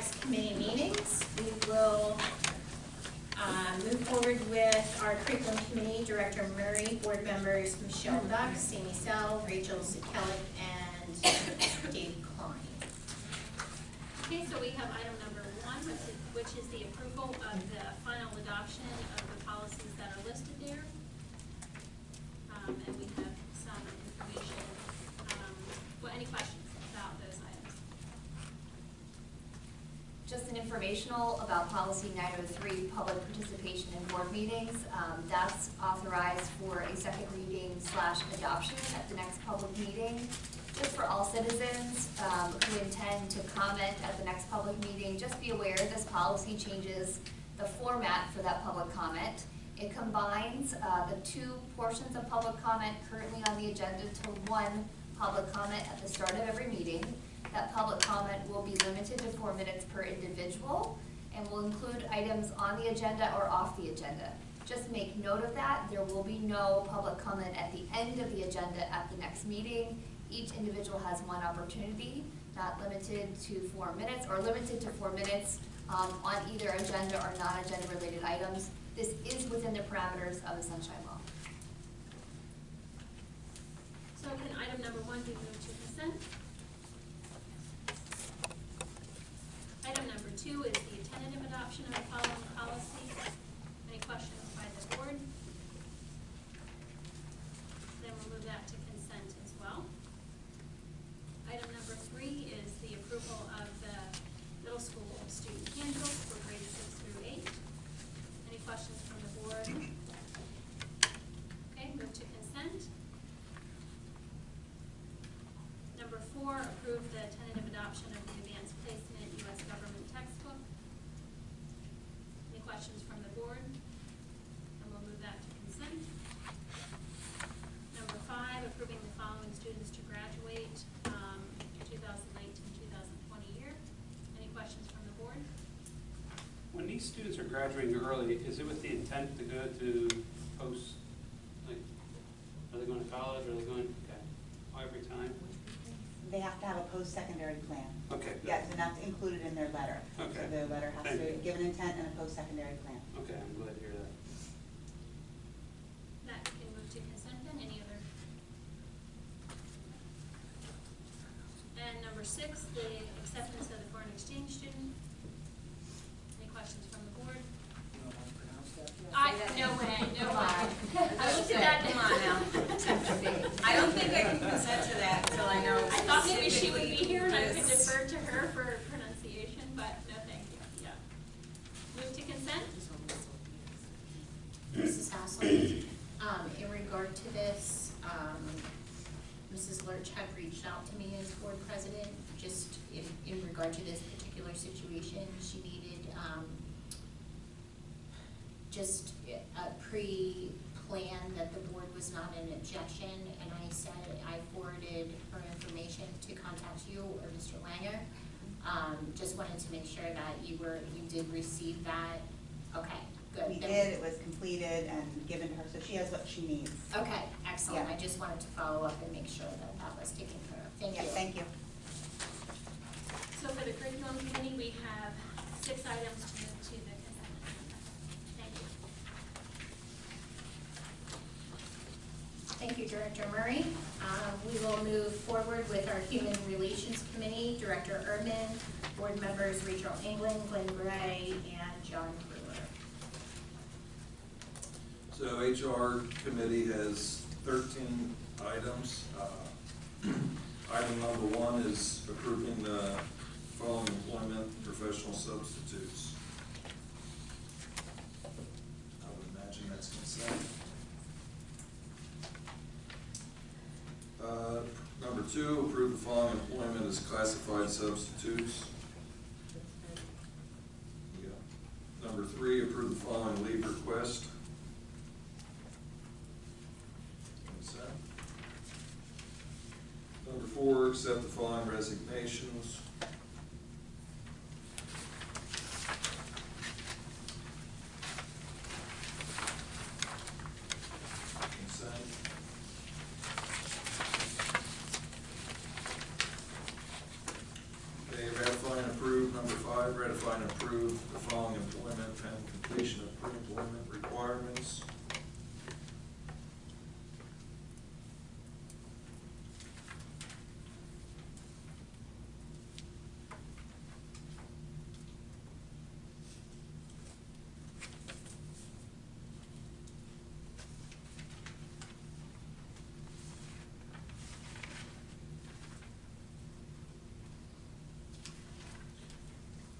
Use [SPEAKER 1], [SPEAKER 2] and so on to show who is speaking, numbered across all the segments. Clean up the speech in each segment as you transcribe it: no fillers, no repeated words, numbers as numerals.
[SPEAKER 1] next committee meetings. We will move forward with our curriculum committee, Director Murray, board members Michelle Duck, Sammy Sell, Rachel Sikelic, and Dave Klein.
[SPEAKER 2] Okay, so we have item number 1, which is the approval of the final adoption of the policies that are listed there. And we have some information. Any questions about those items?
[SPEAKER 3] Just an informational about policy 903, public participation in board meetings. That's authorized for a second reading / adoption at the next public meeting. Just for all citizens who intend to comment at the next public meeting, just be aware this policy changes the format for that public comment. It combines the 2 portions of public comment currently on the agenda to one public comment at the start of every meeting. That public comment will be limited to 4 minutes per individual and will include items on the agenda or off the agenda. Just make note of that. There will be no public comment at the end of the agenda at the next meeting. Each individual has 1 opportunity, not limited to 4 minutes, or limited to 4 minutes on either agenda or non-agenda related items. This is within the parameters of the Sunshine Law.
[SPEAKER 2] So can item number 1 be moved to consent? Item number 2 is the tentative adoption of the following policies. Any questions by the board? Then we'll move that to consent as well. Item number 3 is the approval of the middle school student handbook for grades 6 through 8. Any questions from the board? Okay, move to consent. Number 4, approve the tentative adoption of the advanced placement U.S. government textbook. Any questions from the board? And we'll move that to consent. Number 5, approving the following students to graduate 2019-2020 year. Any questions from the board?
[SPEAKER 4] When these students are graduating early, is it with the intent to go to post, like, are they going to college, or are they going, okay, every time?
[SPEAKER 5] They have to have a post-secondary plan.
[SPEAKER 4] Okay.
[SPEAKER 5] Yes, and that's included in their letter.
[SPEAKER 4] Okay.
[SPEAKER 5] So their letter has to give an intent and a post-secondary plan.
[SPEAKER 4] Okay, I'm glad to hear that.
[SPEAKER 2] That can move to consent then. Any other? And number 6, the acceptance of the foreign exchange student. Any questions from the board? No way. I looked at that. Come on now.
[SPEAKER 6] I don't think I can consent to that until I know.
[SPEAKER 2] I thought maybe she would be here and I could defer to her for pronunciation, but no thank you. Yeah. Move to consent?
[SPEAKER 1] Mrs. Haslund, in regard to this, Mrs. Lurch had reached out to me as board president, just in regard to this particular situation. She needed just a pre-plan that the board was not an objection, and I said I forwarded her information to contact you or Mr. Langer. Just wanted to make sure that you did receive that. Okay, good.
[SPEAKER 5] We did, it was completed and given to her, so she has what she needs.
[SPEAKER 1] Okay, excellent.
[SPEAKER 5] Yeah.
[SPEAKER 1] I just wanted to follow up and make sure that that was taken care of. Thank you.
[SPEAKER 5] Thank you.
[SPEAKER 2] So for the curriculum committee, we have 6 items to move to the consent agenda. Thank you.
[SPEAKER 1] Thank you, Director Murray. We will move forward with our Human Relations Committee, Director Erdman, board members Rachel England, Glenn Gray, and John Brewer.
[SPEAKER 7] So HR committee has 13 items. Item number 1 is approving the following employment professional substitutes. I would imagine that's consent. Number 2, approve the following employment as classified substitutes. Yeah. Number 3, approve the following leave request. Consent. Number 4, accept the following resignations. Consent. Okay, ratify and approve number 5, 5, ratify and approve the following employment and completion of pre-employment requirements.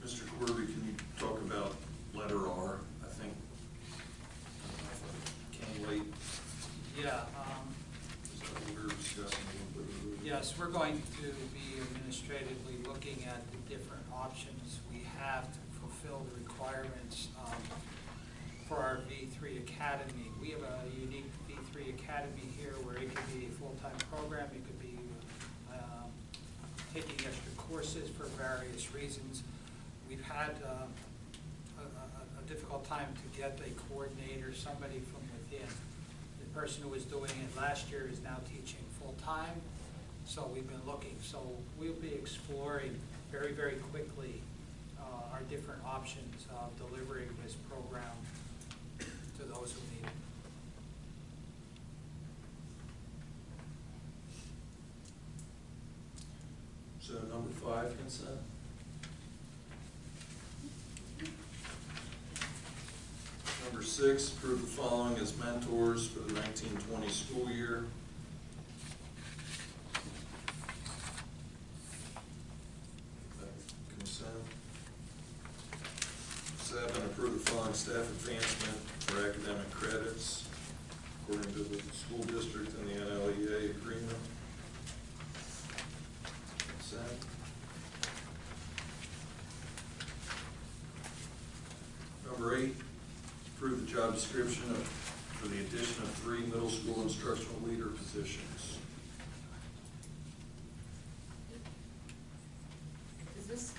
[SPEAKER 7] Mr. Corby, can you talk about letter R? I think came late,
[SPEAKER 8] Yeah,
[SPEAKER 7] so we were discussing a little bit of it.
[SPEAKER 8] yes, we're going to be administratively looking at the different options we have to fulfill the requirements for our V3 Academy. We have a unique V3 Academy here where it could be a full-time program, it could be taking extra courses for various reasons. We've had a difficult time to get a coordinator, somebody from within. The person who was doing it last year is now teaching full-time, so we've been looking. So we'll be exploring very, very quickly our different options of delivering this program to those who need it.
[SPEAKER 7] So number 5, consent. Number 6, approve the following as mentors for the 1920 school year. Consent. 7, approve the following staff advancement for academic credits according to the school district and the NLEA agreement. Consent. Number 8, approve the job description for the addition of 3 middle school instructional leader positions.
[SPEAKER 9] Is this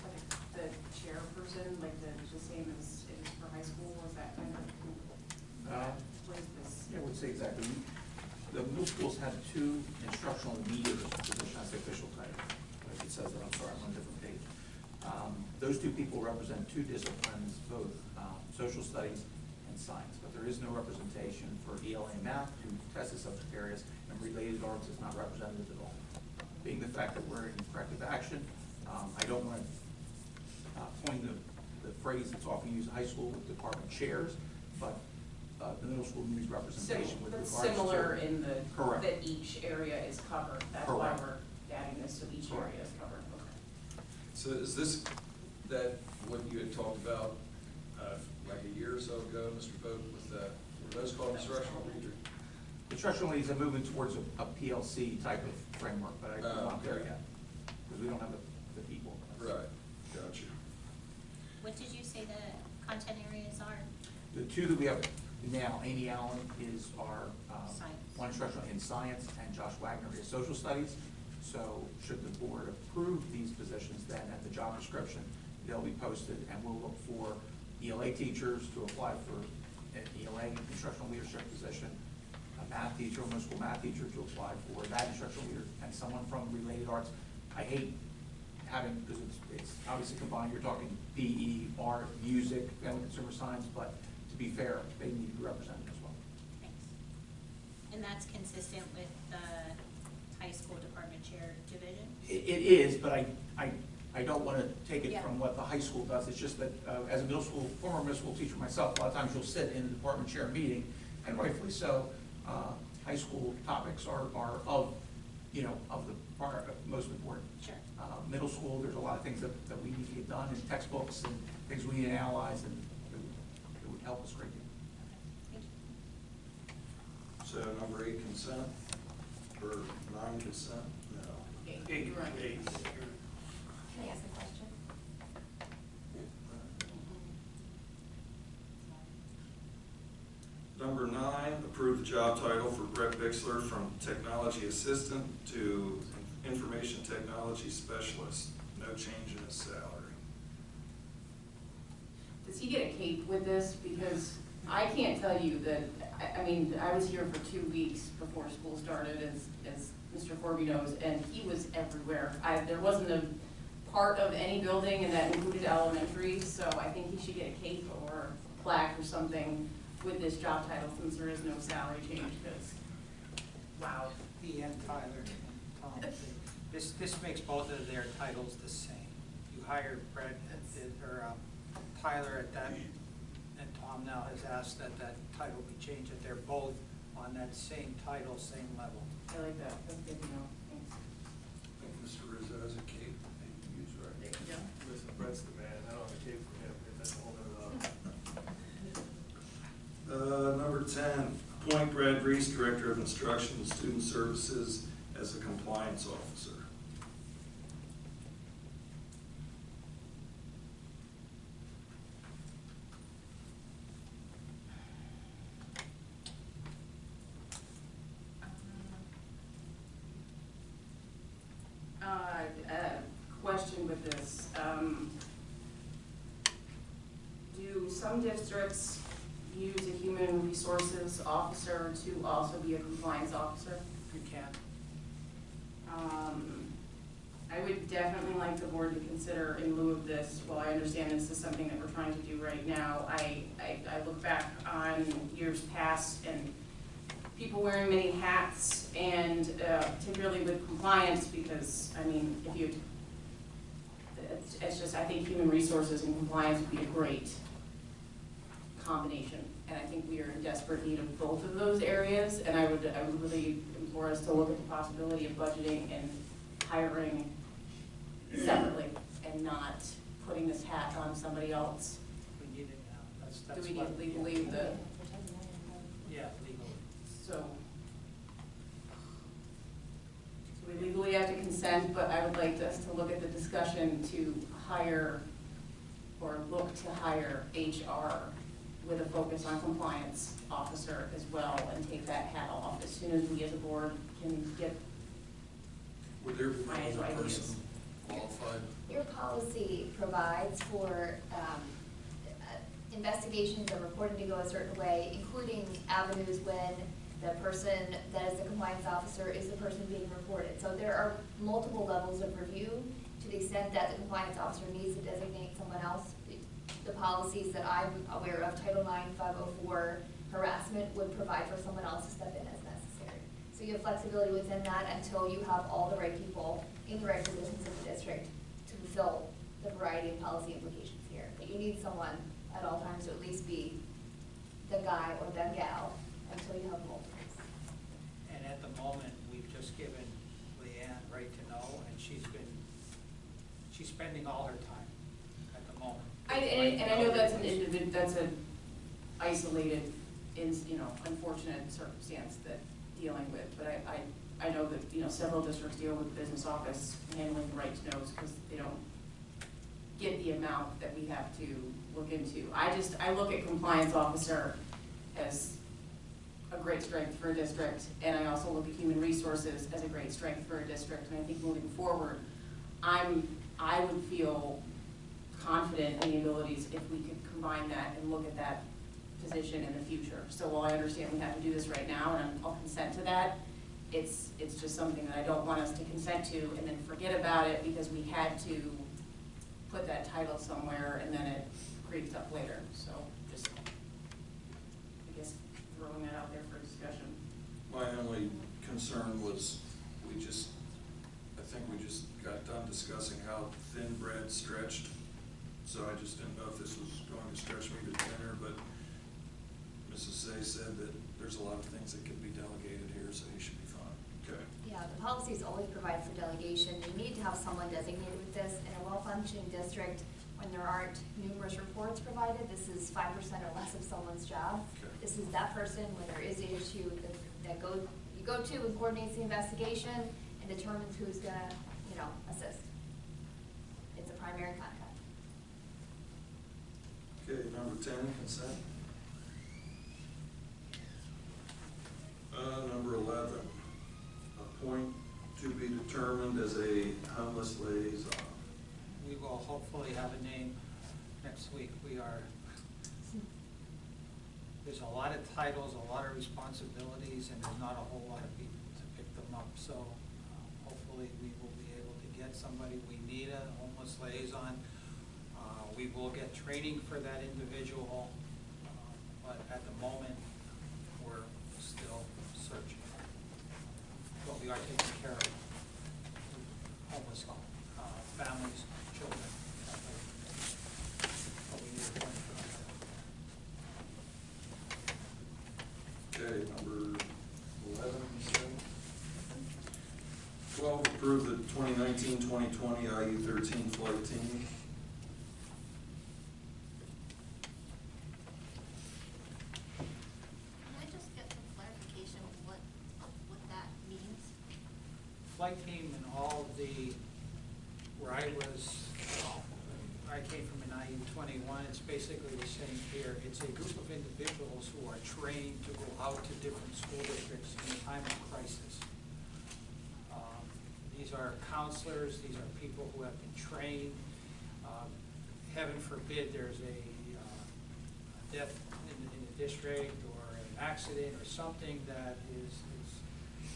[SPEAKER 9] like the chairperson, like the same as it is for high school, or is that kind of, what is this?
[SPEAKER 10] Yeah, I would say exactly. The middle schools have 2 instructional leaders position, that's the official title. Like it says that, I'm sorry, I'm on a different page. Those 2 people represent 2 disciplines, both social studies and science, but there is no representation for ELA and math, 2 tested subject areas, and related arts is not represented at all. Being the fact that we're in corrective action, I don't want to coin the phrase that's often used in high school with department chairs, but the middle school needs representation with regards to.
[SPEAKER 9] Similar in the,
[SPEAKER 10] Correct.
[SPEAKER 9] that each area is covered, that's why
[SPEAKER 10] Correct.
[SPEAKER 9] we're adding this, so each
[SPEAKER 10] Correct.
[SPEAKER 9] area is covered, okay.
[SPEAKER 7] So is this what you had talked about like a year or so ago, Mr. Vogt, with were those called instructional leaders?
[SPEAKER 10] Instructional leads are moving towards a PLC type of framework, but I'm not there
[SPEAKER 7] Okay.
[SPEAKER 10] yet, because we don't have the people.
[SPEAKER 7] Right, gotcha.
[SPEAKER 1] What did you say the content areas are?
[SPEAKER 10] The 2 that we have now, Amy Allen is our
[SPEAKER 1] Science.
[SPEAKER 10] one instructional in science, and Josh Wagner is social studies. So should the board approve these positions, then at the job description, they'll be posted, and we'll look for ELA teachers to apply for an ELA instructional leadership position, a math teacher, a middle school math teacher to apply for that instructional leader, and someone from related arts. I hate having, because it's obviously combined, you're talking PE, art, music, family consumer science, but to be fair, they need to be represented as well.
[SPEAKER 1] Thanks. And that's consistent with the high school department chair division?
[SPEAKER 10] It is, but I don't want to take it
[SPEAKER 1] Yeah.
[SPEAKER 10] from what the high school does. It's just that as a former middle school teacher myself, a lot of times you'll sit in the department chair meeting, and rightfully so, high school topics are of the most important.
[SPEAKER 1] Sure.
[SPEAKER 10] Middle school, there's a lot of things that we need to get done in textbooks and things we need to analyze, and it would help us greatly.
[SPEAKER 1] Thank you.
[SPEAKER 7] So number 8, consent, or 9, consent? No.
[SPEAKER 4] 8.
[SPEAKER 3] Can I ask a question?
[SPEAKER 7] Number 9, approve the job title for Brett Bixler from technology assistant to information technology specialist. No change in his salary.
[SPEAKER 9] Does he get a cape with this? Because I can't tell you that, I mean, I was here for 2 weeks before school started, as Mr. Corby knows, and he was everywhere. There wasn't a part of any building, and that included elementary, so I think he should get a cape or a plaque or something with this job title, since there is no salary change, because, wow.
[SPEAKER 8] He and Tyler and Tom, this makes both of their titles the same. You hire Brett or Tyler at that, and Tom now has asked that that title be changed, that they're both on that same title, same level.
[SPEAKER 9] I like that, that's good to know, thanks.
[SPEAKER 7] I think Mr. Rizzo has a cape that he can use, right?
[SPEAKER 9] Yeah.
[SPEAKER 11] Listen, Brett's the man, I don't have a cape for him, that's a whole nother level.
[SPEAKER 7] Number 10, appoint Brad Reese, Director of Instruction and Student Services, as a compliance officer.
[SPEAKER 9] Question with this. Do some districts use a human resources officer to also be a compliance officer?
[SPEAKER 8] You can.
[SPEAKER 9] I would definitely like the board to consider in lieu of this, while I understand this is something that we're trying to do right now, I look back on years past and people wearing many hats, and particularly with compliance, because, I mean, if you, it's just, I think human resources and compliance would be a great combination. And I think we are in desperate need of both of those areas, and I would really implore us to look at the possibility of budgeting and hiring separately and not putting this hat on somebody else.
[SPEAKER 8] We need it now.
[SPEAKER 9] Do
[SPEAKER 8] That's
[SPEAKER 9] we
[SPEAKER 8] what-
[SPEAKER 9] need legally the,
[SPEAKER 8] Yeah, legally.
[SPEAKER 9] so we legally have to consent, but I would like us to look at the discussion to hire or look to hire HR with a focus on compliance officer as well, and take that hat off as soon as we as a board can get.
[SPEAKER 7] Would there be
[SPEAKER 9] Financial
[SPEAKER 7] another
[SPEAKER 9] ideas.
[SPEAKER 7] person qualified?
[SPEAKER 3] Your policy provides for investigations and reporting to go a certain way, including avenues when the person that is the compliance officer is the person being reported. So there are multiple levels of review. To the extent that the compliance officer needs to designate someone else, the policies that I'm aware of, Title IX, 504, harassment would provide for someone else to step in as necessary. So you have flexibility within that until you have all the right people in the right positions in the district to fulfill the variety of policy implications here. But you need someone at all times to at least be the guy or the gal until you have multiples.
[SPEAKER 8] And at the moment, we've just given Leanne right to know, and she's spending all her time at the moment.
[SPEAKER 9] And I know that's an individual, that's an isolated, unfortunate circumstance that dealing with, but I know that, several districts deal with the business office handling the right to knows because they don't get the amount that we have to look into. I look at compliance officer as a great strength for a district, and I also look at human resources as a great strength for a district, and I think moving forward, I would feel confident in the abilities if we could combine that and look at that position in the future. So while I understand we have to do this right now, and I'll consent to that, it's just something that I don't want us to consent to and then forget about it because we had to put that title somewhere and then it creeps up later. So just, I guess, throwing that out there for discussion.
[SPEAKER 7] My only concern was, I think we just got done discussing how thin Brad stretched. So I just didn't know if this was going to stretch me to thinner, but Mrs. Say said that there's a lot of things that could be delegated here, so he should be fine. Okay.
[SPEAKER 3] Yeah, the policies always provide for delegation. You need to have someone designated with this. In a well-functioning district, when there aren't numerous reports provided, this is 5% or less of someone's job.
[SPEAKER 7] Okay.
[SPEAKER 3] This is that person when there is an issue that you go to and coordinates the investigation and determines who's gonna, assist. It's a primary contact.
[SPEAKER 7] Okay, number 10, consent. Number 11, appoint to be determined as a homeless liaison.
[SPEAKER 8] We will hopefully have a name next week. There's a lot of titles, a lot of responsibilities, and there's not a whole lot of people to pick them up. So hopefully we will be able to get somebody. We need a homeless liaison. We will get training for that individual, but at the moment, we're still searching. But we are taking care of homeless families, children. But we need a plan for that.
[SPEAKER 7] Okay, number 11, you said? 12, approve the 2019-2020 IU-13 flight team.
[SPEAKER 1] Can I just get some clarification of what that means?
[SPEAKER 8] Flight team and all of the, where I came from an IU-21, it's basically the same here. It's a group of individuals who are trained to go out to different school districts in a time of crisis. These are counselors, these are people who have been trained. Heaven forbid there's a death in the district or an accident or something that is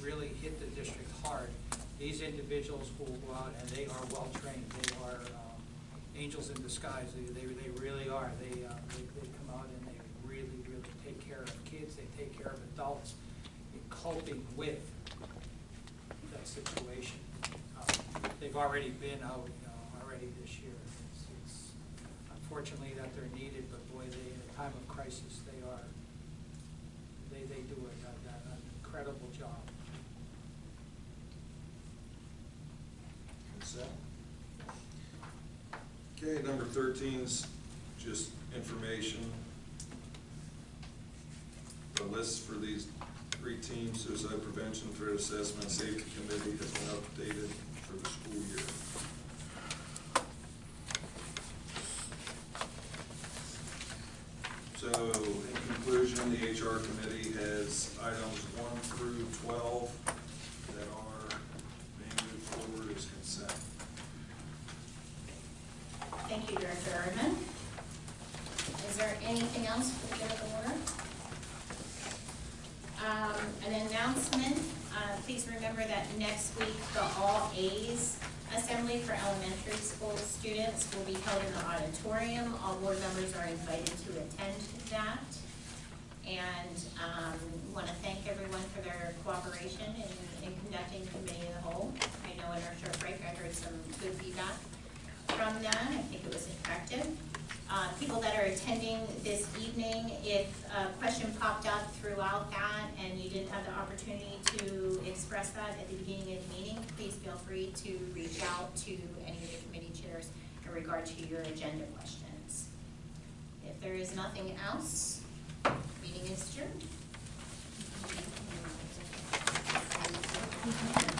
[SPEAKER 8] really hit the district hard. These individuals will go out and they are well trained. They are angels in disguise. They really are. They come out and they really take care of kids. They take care of adults in coping with that situation. They've already been out already this year. It's unfortunately that they're needed, but boy, in a time of crisis, they do an incredible job.
[SPEAKER 7] Consent. Okay, number 13 is just information. The list for these 3 teams, suicide prevention, threat assessment, safety committee has been updated for the school year. So, in conclusion, the HR committee has items 1 through 12 that are being moved forward as consent.
[SPEAKER 1] Thank you, Director Erdman. Is there anything else for the good of the order? An announcement, please remember that next week, the All A's Assembly for elementary school students will be held in the auditorium. All board members are invited to attend that. And want to thank everyone for their cooperation in conducting committee of the whole. I know in our short break, I heard some good feedback from that. I think it was effective. People that are attending this evening, if a question popped up throughout that and you didn't have the opportunity to express that at the beginning of the meeting, please feel free to reach out to any of the committee chairs in regard to your agenda questions. If there is nothing else, meeting is adjourned.